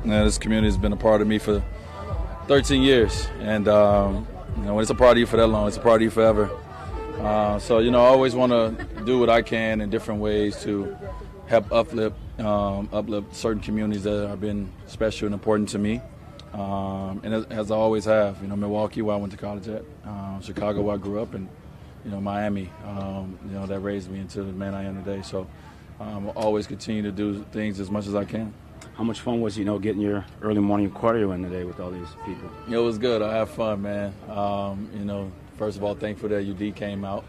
This community has been a part of me for 13 years, and when it's a part of you for that long, it's a part of you forever. So I always want to do what I can in different ways to help uplift certain communities that have been special and important to me, and as I always have. Milwaukee, where I went to college at, Chicago, where I grew up, and Miami, that raised me into the man I am today. So I'll always continue to do things as much as I can. How much fun was getting your early morning cardio in today with all these people? It was good. I had fun, man. First of all, thankful that UD came out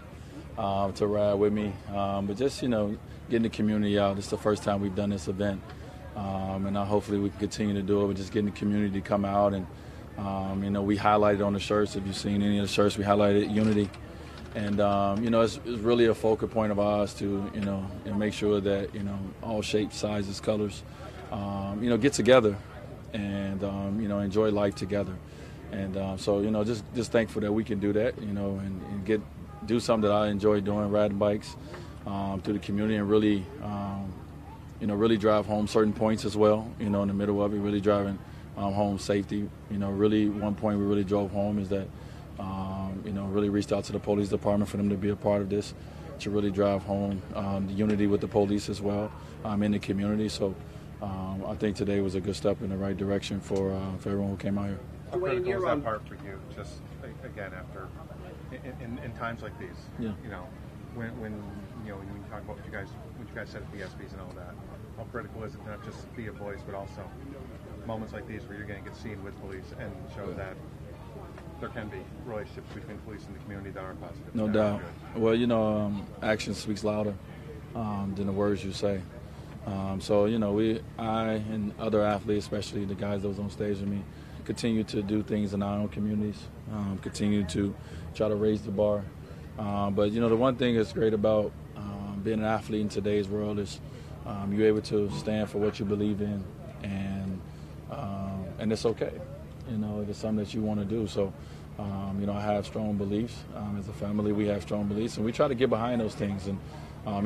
to ride with me. But just getting the community out. This is the first time we've done this event, and hopefully we can continue to do it. But just getting the community to come out, and we highlighted on the shirts. If you've seen any of the shirts, we highlighted unity. And it's really a focal point of ours to and make sure that all shapes, sizes, colors get together and enjoy life together. And so just thankful that we can do that, and do something that I enjoy doing, riding bikes through the community, and really really drive home certain points as well. In the middle of it, really driving home safety. Really one point we really drove home is that. Really reached out to the police department for them to be a part of this, to really drive home the unity with the police as well in the community. So I think today was a good step in the right direction for everyone who came out here. How critical is that part for you? Just again, after in times like these, when you talk about what you guys said at the ESPYs and all that, how critical is it not just to be a voice, but also moments like these where you're going to get seen with police and show that there can be relationships between police and the community that are positive. No doubt. Well, action speaks louder than the words you say. So I and other athletes, especially the guys that was on stage with me, continue to do things in our own communities, continue to try to raise the bar. But the one thing that's great about being an athlete in today's world is you're able to stand for what you believe in, and it's okay. If it's something that you want to do. So, I have strong beliefs. As a family, we have strong beliefs, and we try to get behind those things. And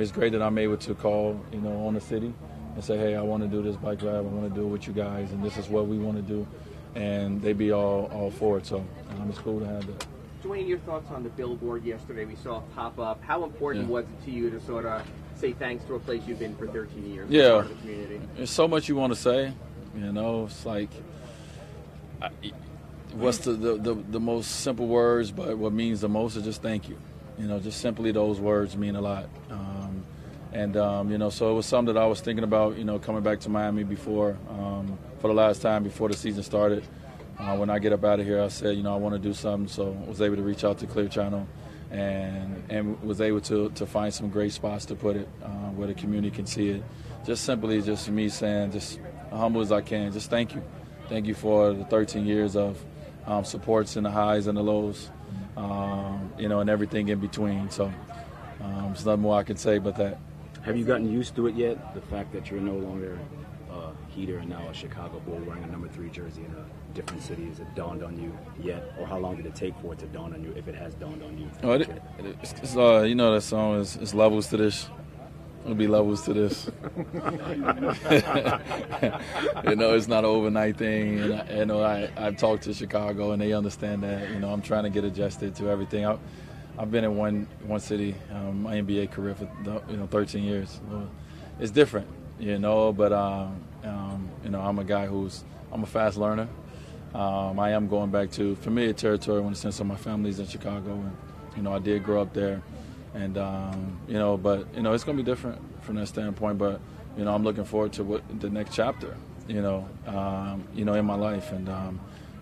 it's great that I'm able to call, on the city and say, hey, I want to do this bike ride. I want to do it with you guys, and this is what we want to do. And they be all for it. So it's cool to have that. Dwyane, your thoughts on the billboard yesterday we saw pop up. How important was it to you to sort of say thanks to a place you've been for 13 years? Yeah, part of the community? There's so much you want to say. It's like, what's the most simple words, but what means the most is just thank you. Just simply those words mean a lot. So it was something that I was thinking about, coming back to Miami before, for the last time before the season started. When I get up out of here, I said, I want to do something. So I was able to reach out to Clear Channel and was able to find some great spots to put it where the community can see it. Just simply just me saying, just humble as I can, just thank you. Thank you for the 13 years of supports and the highs and the lows, and everything in between. So there's nothing more I can say but that. Have you gotten used to it yet? The fact that you're no longer a Heater and now a Chicago Bull wearing a number 3 jersey in a different city. Has it dawned on you yet? Or how long did it take for it to dawn on you, if it has dawned on you? That song is levels to this. It'll be levels to this. It's not an overnight thing. And I've talked to Chicago, and they understand that. I'm trying to get adjusted to everything. I've been in one city, my NBA career for 13 years. It's different, But I'm a guy I'm a fast learner. I am going back to familiar territory in the sense of my family's in Chicago, and I did grow up there. And, but, it's going to be different from that standpoint. But, I'm looking forward to the next chapter, in my life. And,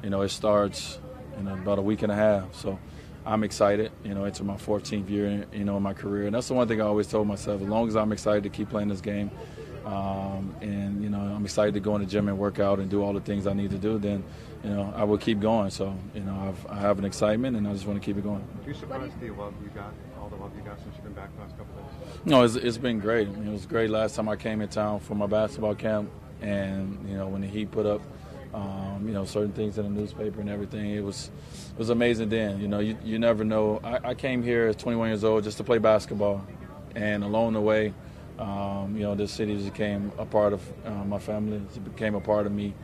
it starts in about a week and a half. So I'm excited, into my 14th year, in my career. And that's the one thing I always told myself, as long as I'm excited to keep playing this game, and, I'm excited to go in the gym and work out and do all the things I need to do, then, I will keep going. So, I have an excitement, and I just want to keep it going. Are you surprised the love you got, all the love you got since you've been back the last couple of days? No, it's been great. It was great last time I came in town for my basketball camp, and, when the Heat put up, certain things in the newspaper and everything, it was amazing then. You never know. I came here at 21 years old just to play basketball, and along the way, This city just became a part of my family. It became a part of me.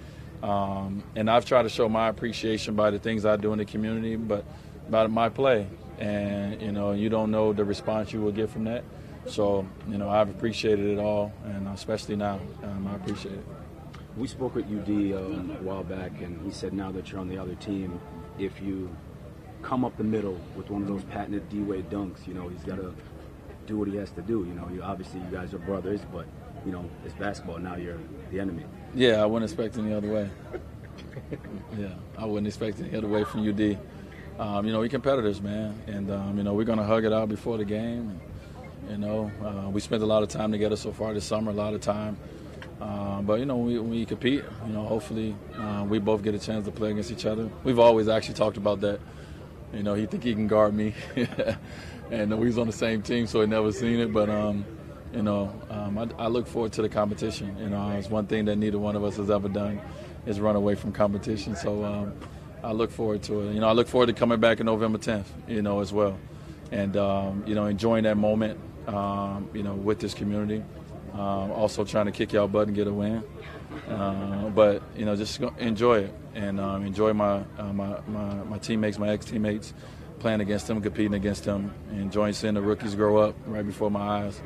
And I've tried to show my appreciation by the things I do in the community, but by my play. And, you don't know the response you will get from that. So, I've appreciated it all, and especially now, I appreciate it. We spoke with UD a while back, and he said now that you're on the other team, if you come up the middle with one of those patented D-Wade dunks, he's got to do what he has to do. Obviously you guys are brothers, but, it's basketball. Now you're the enemy. Yeah, I wouldn't expect any other way. Yeah, I wouldn't expect any other way from UD. We competitors, man, and, we're going to hug it out before the game. And, we spent a lot of time together so far this summer, a lot of time. But, when we compete, hopefully we both get a chance to play against each other. We've always actually talked about that. He think he can guard me. And we was on the same team, so he never seen it. But, I look forward to the competition. It's one thing that neither one of us has ever done is run away from competition. So I look forward to it. I look forward to coming back on November 10th, as well. And, enjoying that moment, with this community. Also trying to kick y'all butt and get a win. But, just enjoy it and enjoy my teammates, my ex-teammates, playing against them, competing against them, and enjoying seeing the rookies grow up right before my eyes,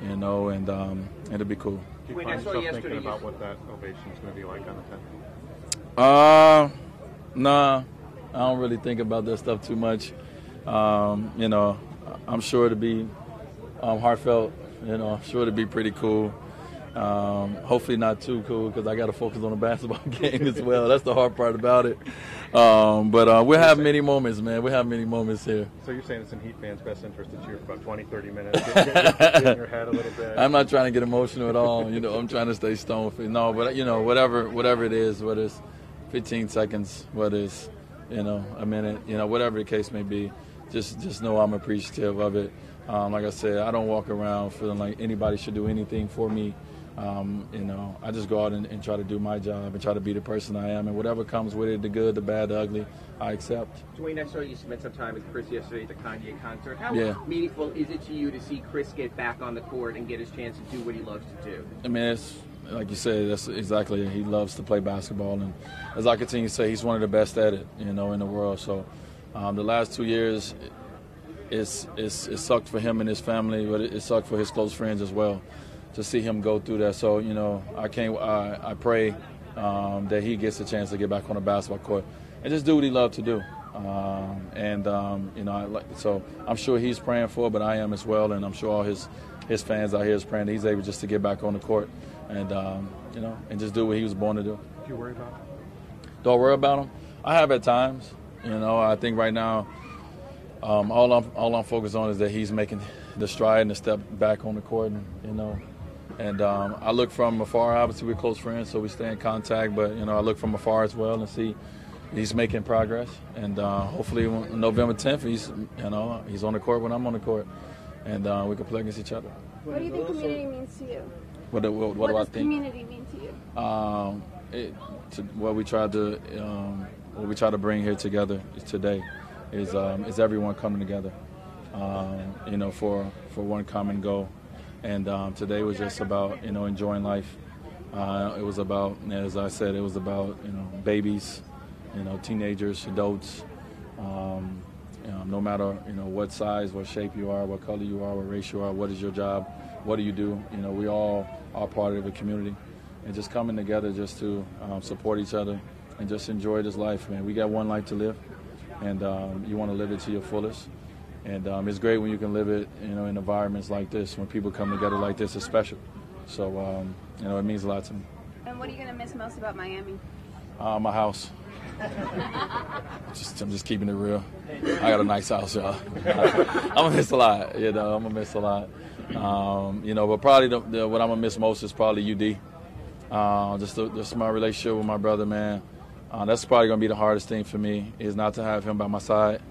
and it'll be cool. Do you find yourself thinking about what that ovation is going to be like on the 10th? Nah, I don't really think about that stuff too much. I'm sure it'll be heartfelt. I'm sure it'll be pretty cool. Hopefully not too cool because I got to focus on the basketball game as well. That's the hard part about it. But we'll have many moments, man. We'll have many moments here. So you're saying it's in Heat fans' best interest to cheer for about 20, 30 minutes, get in your head a little bit? I'm not trying to get emotional at all. I'm trying to stay stoned. No, but, whatever it is, whether it's 15 seconds, whether it's, a minute, whatever the case may be, just know I'm appreciative of it. Like I said, I don't walk around feeling like anybody should do anything for me. I just go out and try to do my job and try to be the person I am. And whatever comes with it, the good, the bad, the ugly, I accept. Dwyane, I saw you spent some time with Chris yesterday at the Kanye concert. How meaningful is it to you to see Chris get back on the court and get his chance to do what he loves to do? I mean, it's like you said, that's exactly it. He loves to play basketball. And as I continue to say, he's one of the best at it, in the world. So the last 2 years, it sucked for him and his family, but it sucked for his close friends as well to see him go through that. So, I pray that he gets a chance to get back on the basketball court and just do what he loved to do. So I'm sure he's praying for it, but I am as well, and I'm sure all his fans out here is praying that he's able just to get back on the court and, and just do what he was born to do. Do you worry about him? Do I worry about him? I have at times. I think right now, all I'm focused on is that he's making the stride and the step back on the court, and I look from afar. Obviously, we're close friends, so we stay in contact. But I look from afar as well and see he's making progress. And hopefully, on November 10th, he's on the court when I'm on the court, and we can play against each other. What do you think community means to you? What do I think? Community mean to you? What we try to bring here together today is everyone coming together, for one common goal. And today was just about, enjoying life. It was about, as I said, it was about, babies, teenagers, adults, no matter, what size, what shape you are, what color you are, what race you are, what is your job, what do you do? We all are part of the community. And just coming together just to support each other and just enjoy this life, man. We got one life to live, and you want to live it to your fullest. And it's great when you can live it, in environments like this. When people come together like this, it's special. So, it means a lot to me. And what are you going to miss most about Miami? My house. I'm just keeping it real. I got a nice house, y'all. I'm going to miss a lot, I'm going to miss a lot. But probably what I'm going to miss most is probably UD. Just my relationship with my brother, man. That's probably going to be the hardest thing for me, is not to have him by my side.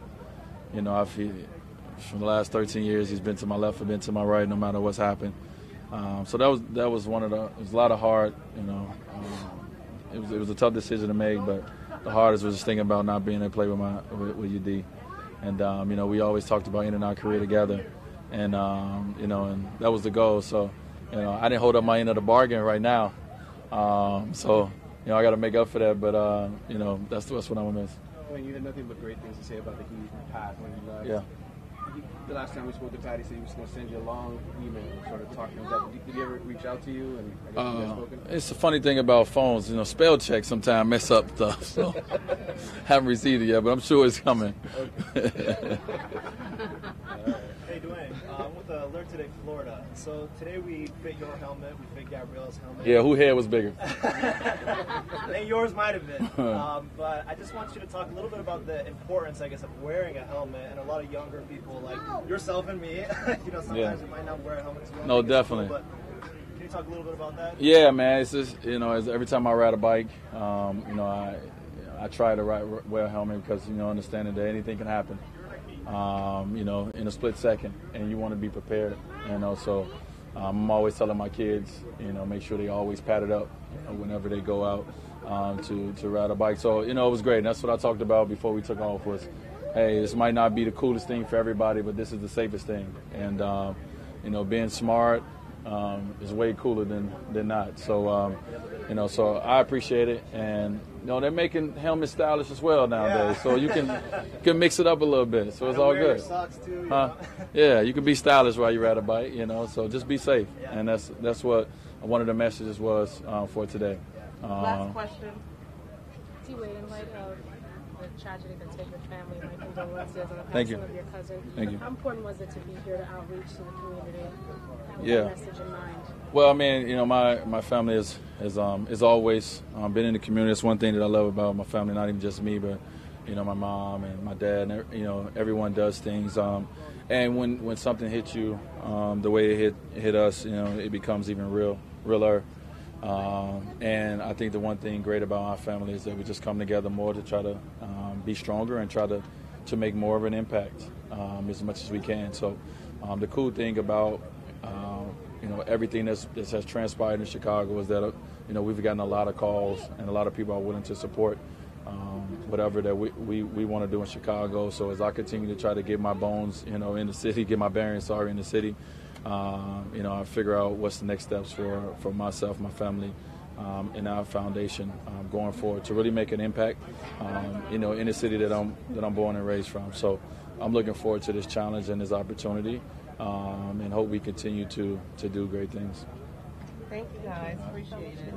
From the last 13 years, he's been to my left, I've been to my right, no matter what's happened. So that was one of it was a lot of hard, it was a tough decision to make, but the hardest was just thinking about not being able to play with UD. And, we always talked about ending our career together. And, and that was the goal. So I didn't hold up my end of the bargain right now. So I got to make up for that. But that's what I'm gonna miss. Dwyane, you had nothing but great things to say about the Heat in the past when you left. Yeah. The last time we spoke to Patty, he said he was going to send you a long email, sort of talking about that. Did he ever reach out to you? And I guess you guys spoken? It's a funny thing about phones. Spell checks sometimes mess up stuff. So haven't received it yet, but I'm sure it's coming. Hey, Dwyane, with the Alert Today Florida. So today we fit your helmet, we fit Gabrielle's helmet. Yeah, whose head was bigger? And yours might have been. But I just want you to talk a little bit about the importance, I guess, of wearing a helmet. And a lot of younger people, like yourself and me, sometimes we might not wear a helmet. No, definitely. Cool, but can you talk a little bit about that? Yeah, man. It's just, every time I ride a bike, I try to wear a helmet because, understanding that anything can happen. In a split second, and you want to be prepared. So I'm always telling my kids, make sure they always pad it up whenever they go out to ride a bike. So, it was great. And that's what I talked about before we took off was, hey, this might not be the coolest thing for everybody, but this is the safest thing. And, being smart is way cooler than not. So, so I appreciate it. And, they're making helmets stylish as well nowadays. Yeah. So you can mix it up a little bit. So it's all good. Socks too, Yeah, you can be stylish while you ride a bike, so just be safe. Yeah. And that's what one of the messages was for today. Last question. Dwyane, in light of the tragedy that's hit your family, my condolences on the passing of your cousin. Thank you. How important was it to be here to outreach to the community? Yeah. That message in mind. Well, I mean, my family has always been in the community. That's one thing that I love about my family, not even just me, but my mom and my dad, and everyone does things. And when something hits you, the way it hit us, it becomes even realer. And I think the one thing great about our family is that we just come together more to try to be stronger and try to make more of an impact as much as we can. So the cool thing about everything that has transpired in Chicago is that we've gotten a lot of calls and a lot of people are willing to support whatever that we want to do in Chicago. So as I continue to try to get my bones in the city, get my bearings in the city, I figure out what's the next steps for myself, my family, and our foundation going forward to really make an impact, in the city that I'm born and raised from. So I'm looking forward to this challenge and this opportunity, and hope we continue to do great things. Thank you guys. Appreciate it.